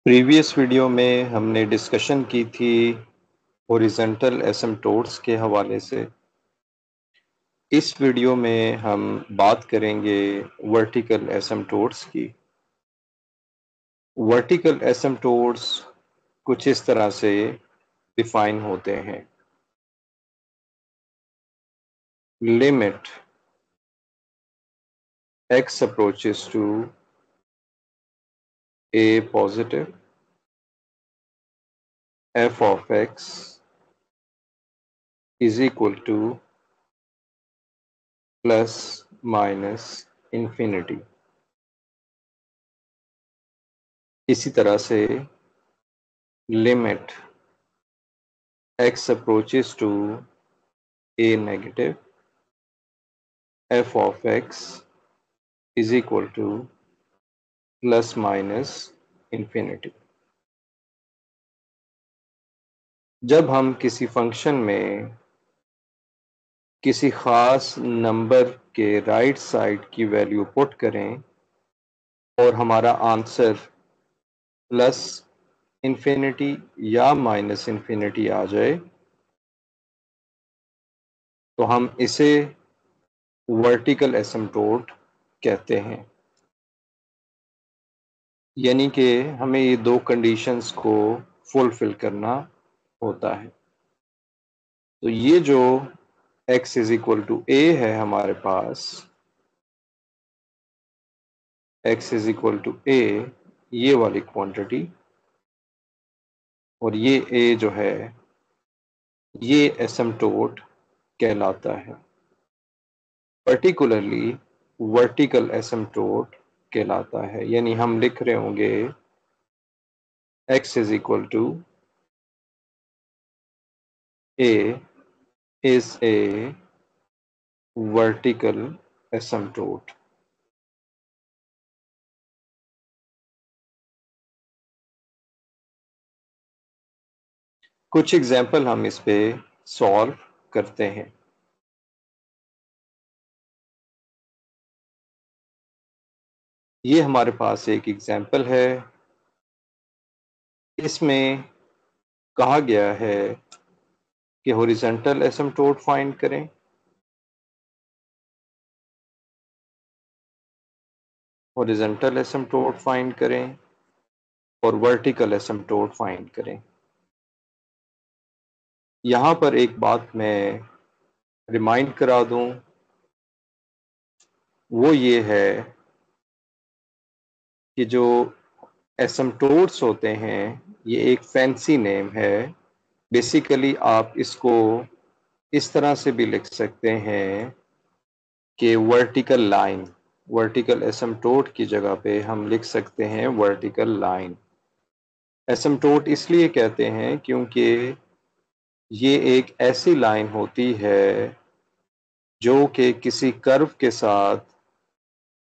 Previous video में हमने discussion की थी हॉरिजॉन्टल एसिम्प्टोट्स के हवाले से। इस वीडियो में हम बात करेंगे वर्टिकल एसिम्प्टोट्स की। वर्टिकल एसिम्प्टोट्स कुछ इस तरह से डिफाइन होते हैं। Limit x approaches to a positive f of x is equal to plus minus infinity। इसी तरह से limit x approaches to a negative f of x is equal to plus minus infinity। जब हम किसी function में किसी खास number के राइट साइड की वैल्यू पुट करें और हमारा आंसर प्लस इन्फिनिटी या माइनस इन्फिनिटी आ जाए तो हम इसे वर्टिकल एसिम्प्टोट कहते हैं। यानी कि हमें ये दो कंडीशंस को फुलफिल करना होता है। तो ये जो x is equal to a है हमारे पास, x is equal to a, ये वाली क्वांटिटी, और ये a जो है ये एसिम्प्टोट कहलाता है। पर्टिकुलरली वर्टिकल एसिम्प्टोट कहलाता है। यानी हम लिख रहे होंगे x is equal to a is a vertical asymptote। कुछ एग्जाम्पल हम इस पे सॉल्व करते हैं। ये हमारे पास एक एग्जाम्पल है। इसमें कहा गया है कि हॉरिजॉन्टल एसिम्प्टोट फाइंड करें। हॉरिजॉन्टल एसिम्प्टोट फाइंड करें और वर्टिकल एसिम्प्टोट फाइंड करें। यहाँ पर एक बात मैं रिमाइंड करा दूं, वो ये है कि जो एसिम्प्टोट्स होते हैं ये एक फैंसी नेम है। बेसिकली आप इसको इस तरह से भी लिख सकते हैं कि वर्टिकल लाइन। वर्टिकल एसिम्प्टोट की जगह पे हम लिख सकते हैं वर्टिकल लाइन। एसिम्प्टोट इसलिए कहते हैं क्योंकि ये एक ऐसी लाइन होती है जो कि किसी कर्व के साथ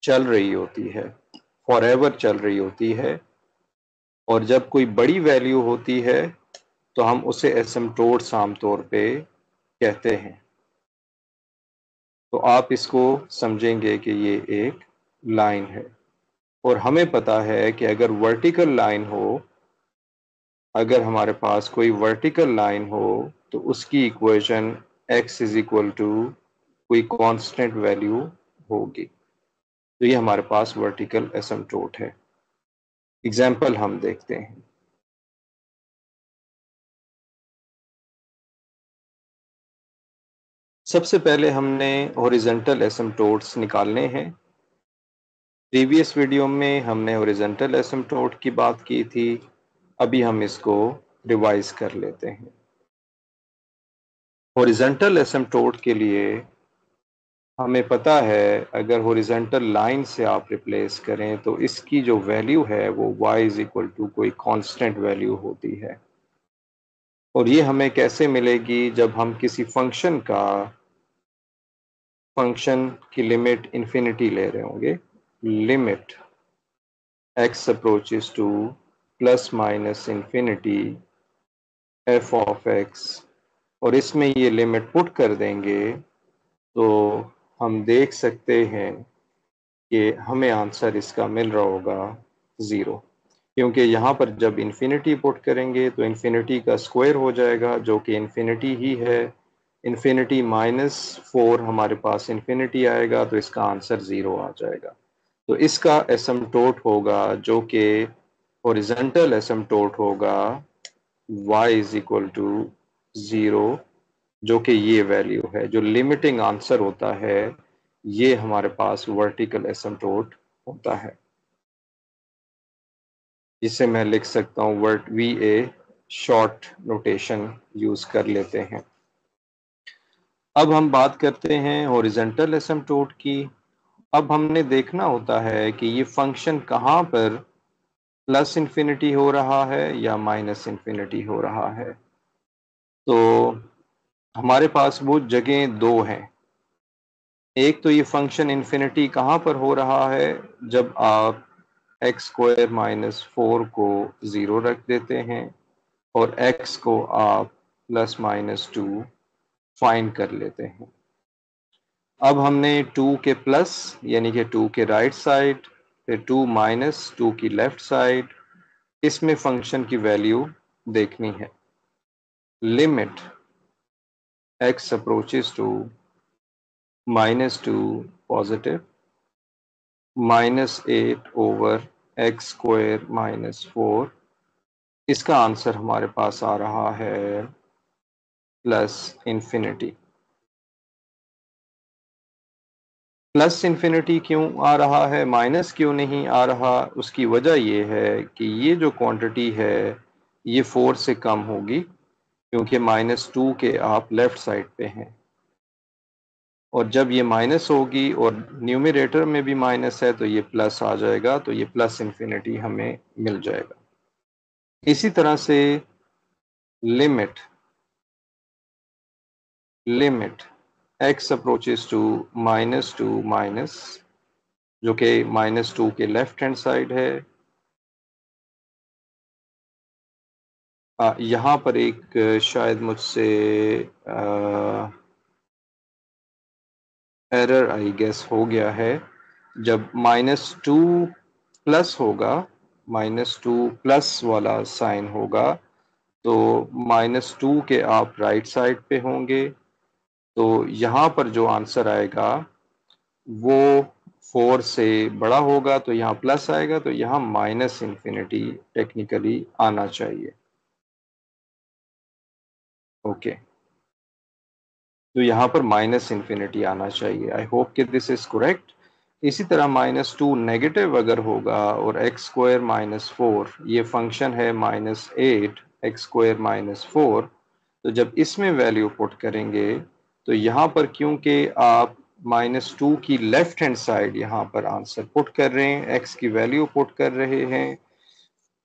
चल रही होती है, फॉरएवर चल रही होती है, और जब कोई बड़ी वैल्यू होती है तो हम उसे एसिम्प्टोट्स आमतौर पे कहते हैं। तो आप इसको समझेंगे कि ये एक लाइन है। और हमें पता है कि अगर वर्टिकल लाइन हो, अगर हमारे पास कोई वर्टिकल लाइन हो तो उसकी equation x is equal to कोई कांस्टेंट वैल्यू होगी। तो ये हमारे पास वर्टिकल एसिम्प्टोट है। एग्जाम्पल हम देखते हैं। सबसे पहले हमने हॉरिजॉन्टल एसिम्प्टोट्स निकालने हैं। प्रीवियस वीडियो में हमने हॉरिजॉन्टल एसिम्प्टोट की बात की थी। अभी हम इसको रिवाइज कर लेते हैं। हॉरिजॉन्टल एसिम्प्टोट के लिए हमें पता है अगर हॉरिजॉन्टल लाइन से आप रिप्लेस करें तो इसकी जो वैल्यू है वो y इज इक्वल टू कोई कांस्टेंट वैल्यू होती है। और ये हमें कैसे मिलेगी? जब हम किसी फंक्शन की लिमिट इन्फिनिटी ले रहे होंगे। Limit x approaches two plus minus infinity f of x, और इसमें ये लिमिट पुट कर देंगे तो हम देख सकते हैं कि हमें आंसर इसका मिल रहा होगा 0। क्योंकि यहाँ पर जब इन्फिनिटी पुट करेंगे तो इन्फिनिटी का स्क्वायर हो जाएगा जो कि इन्फिनिटी ही है। इन्फिनिटी -4 हमारे पास इन्फिनिटी आएगा तो इसका आंसर 0 आ जाएगा। तो इसका एसिम्प्टोट होगा जो कि हॉरिजॉन्टल एसिम्प्टोट होगा y इज इक्वल टू 0, जो कि ये वैल्यू है। जो लिमिटिंग आंसर होता है ये हमारे पास वर्टिकल एसिम्प्टोट होता है, जिसे मैं लिख सकता हूँ वर्ट VA शॉर्ट नोटेशन यूज कर लेते हैं। अब हम बात करते हैं हॉरिजॉन्टल एसिम्प्टोट की। अब हमने देखना होता है कि ये फंक्शन कहाँ पर प्लस इन्फिनिटी हो रहा है या माइनस इन्फिनिटी हो रहा है। तो हमारे पास वो जगह दो हैं। एक तो ये फंक्शन इन्फिनिटी कहाँ पर हो रहा है, जब आप x² - 4 को 0 रख देते हैं और x को आप +-2 फाइंड कर लेते हैं। अब हमने 2 के प्लस यानी कि 2 के राइट साइड, फिर 2 - 2 की लेफ्ट साइड, इसमें फंक्शन की वैल्यू देखनी है। Limit x approaches to -2 positive -8/x² - 4, इसका आंसर हमारे पास आ रहा है प्लस इन्फिनिटी। प्लस इन्फिनिटी क्यों आ रहा है, माइनस क्यों नहीं आ रहा? उसकी वजह ये है कि ये जो क्वांटिटी है ये 4 से कम होगी, क्योंकि -2 के आप लेफ्ट साइड पे हैं, और जब ये माइनस होगी और न्यूमरेटर में भी माइनस है तो ये प्लस आ जाएगा, तो ये प्लस इन्फिनिटी हमें मिल जाएगा। इसी तरह से limit x approaches to -2 minus, जो कि -2 के लेफ्ट हैंड साइड है। यहाँ पर एक शायद मुझसे एरर आई गेस हो गया है। जब -2 प्लस होगा, -2 प्लस वाला साइन होगा, तो -2 के आप राइट साइड पे होंगे, तो यहाँ पर जो आंसर आएगा वो 4 से बड़ा होगा, तो यहाँ प्लस आएगा, तो यहाँ माइनस इन्फिनिटी टेक्निकली आना चाहिए। ओके, तो यहाँ पर माइनस इन्फिनिटी आना चाहिए। आई होप कि दिस इज करेक्ट। इसी तरह -2 नेगेटिव अगर होगा और x² - 4, ये फंक्शन है -8 x² - 4, तो जब इसमें वैल्यू पुट करेंगे तो यहाँ पर क्योंकि आप -2 की लेफ्ट हैंड साइड यहाँ पर आंसर पुट कर रहे हैं, x की वैल्यू पुट कर रहे हैं,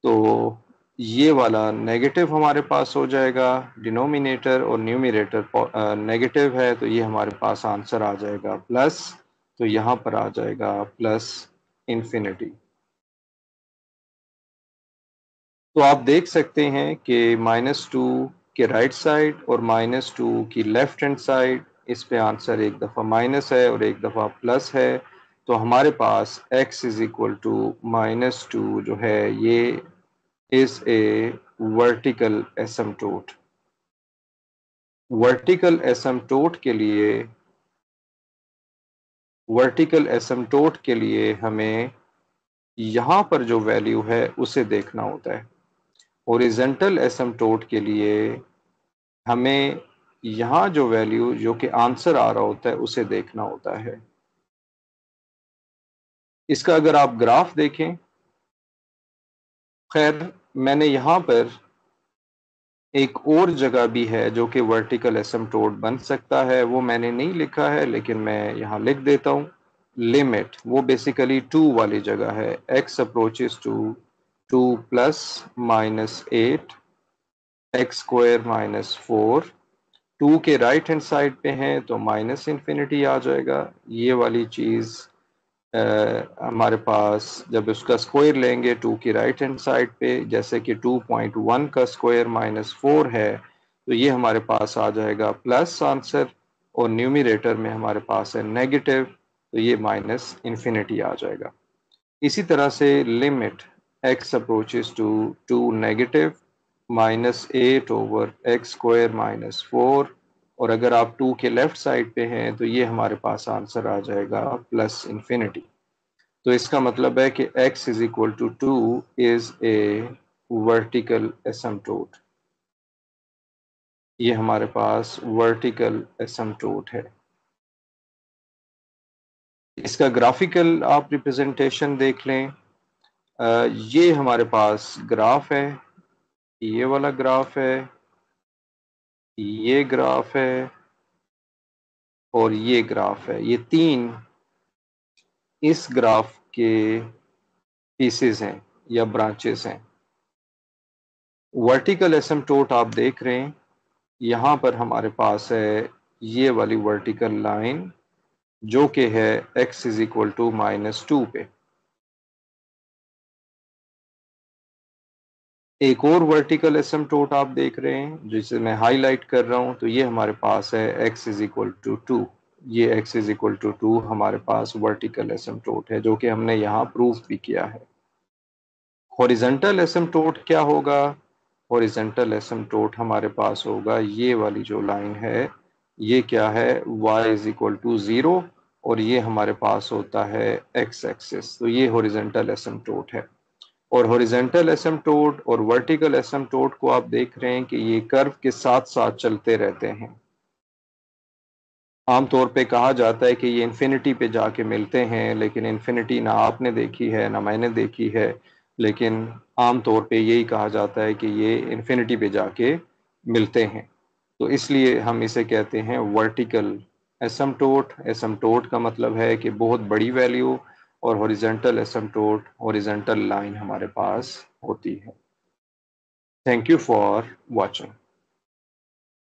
तो ये वाला नेगेटिव हमारे पास हो जाएगा। डिनोमिनेटर और न्यूमरेटर नेगेटिव है, तो ये हमारे पास आंसर आ जाएगा प्लस, तो यहाँ पर आ जाएगा प्लस इन्फिनिटी। तो आप देख सकते हैं कि -2 के राइट साइड और -2 की लेफ्ट हैंड साइड, इस पे आंसर एक दफ़ा माइनस है और एक दफ़ा प्लस है, तो हमारे पास x इज इक्वल टू -2 जो है ये is a vertical asymptote। Vertical asymptote के लिए हमें यहाँ पर जो वैल्यू है उसे देखना होता है। हॉरिजॉन्टल एसिम्प्टोट के लिए हमें यहाँ जो वैल्यू जो कि आंसर आ रहा होता है उसे देखना होता है। इसका अगर आप ग्राफ देखें, खैर मैंने यहाँ पर एक और जगह भी है जो कि वर्टिकल एसिम्प्टोट बन सकता है, वो मैंने नहीं लिखा है लेकिन मैं यहाँ लिख देता हूँ। लिमिट वो बेसिकली 2 वाली जगह है, x अप्रोचेस टू 2 + -8 x² - 4, 2 के राइट हैंड साइड पे हैं तो माइनस इन्फिनिटी आ जाएगा। ये वाली चीज़ हमारे पास जब उसका स्क्वायर लेंगे 2 की राइट हैंड साइड पे, जैसे कि 2.1 का स्क्वायर -4 है, तो ये हमारे पास आ जाएगा प्लस आंसर, और न्यूमरेटर में हमारे पास है नेगेटिव, तो ये माइनस इन्फिनिटी आ जाएगा। इसी तरह से limit x approaches to 2 negative -8/x² - 4, और अगर आप 2 के लेफ्ट साइड पे हैं तो ये हमारे पास आंसर आ जाएगा +∞। तो इसका मतलब है कि x = 2 is a vertical asymptote. ये हमारे पास वर्टिकल एसिम्प्टोट है। इसका ग्राफिकल आप रिप्रेजेंटेशन देख लें। ये हमारे पास ग्राफ है, ये वाला ग्राफ है, ये ग्राफ है और ये ग्राफ है। ये तीन इस ग्राफ के पीसेस हैं या ब्रांचेस हैं। वर्टिकल एसिम्प्टोट आप देख रहे हैं, यहाँ पर हमारे पास है ये वाली वर्टिकल लाइन जो कि है x = -2 पे। एक और वर्टिकल एसिम्प्टोट आप देख रहे हैं जिसे मैं हाईलाइट कर रहा हूं, तो ये हमारे पास है x = 2। ये x = 2 हमारे पास वर्टिकल एसिम्प्टोट है जो कि हमने यहाँ प्रूफ भी किया है। हॉरिजॉन्टल एसिम्प्टोट क्या होगा? हॉरिजॉन्टल एसिम्प्टोट हमारे पास होगा ये वाली जो लाइन है, ये क्या है, y = 0, और ये हमारे पास होता है x एक्सिस। तो ये हॉरिजॉन्टल एसिम्प्टोट है। और हॉरिजॉन्टल एसिम्प्टोट और वर्टिकल एसिम्प्टोट को आप देख रहे हैं कि ये कर्व के साथ साथ चलते रहते हैं। आमतौर पे कहा जाता है कि ये इन्फिनिटी पे जाके मिलते हैं, लेकिन इन्फिनिटी ना आपने देखी है ना मैंने देखी है, लेकिन आमतौर पे यही कहा जाता है कि ये इन्फिनिटी पे जाके मिलते हैं। तो इसलिए हम इसे कहते हैं वर्टिकल एसिम्प्टोट। एसिम्प्टोट का मतलब है कि बहुत बड़ी वैल्यू, और हॉरिजॉन्टल एसिम्प्टोट हॉरिजॉन्टल लाइन हमारे पास होती है। Thank you for watching.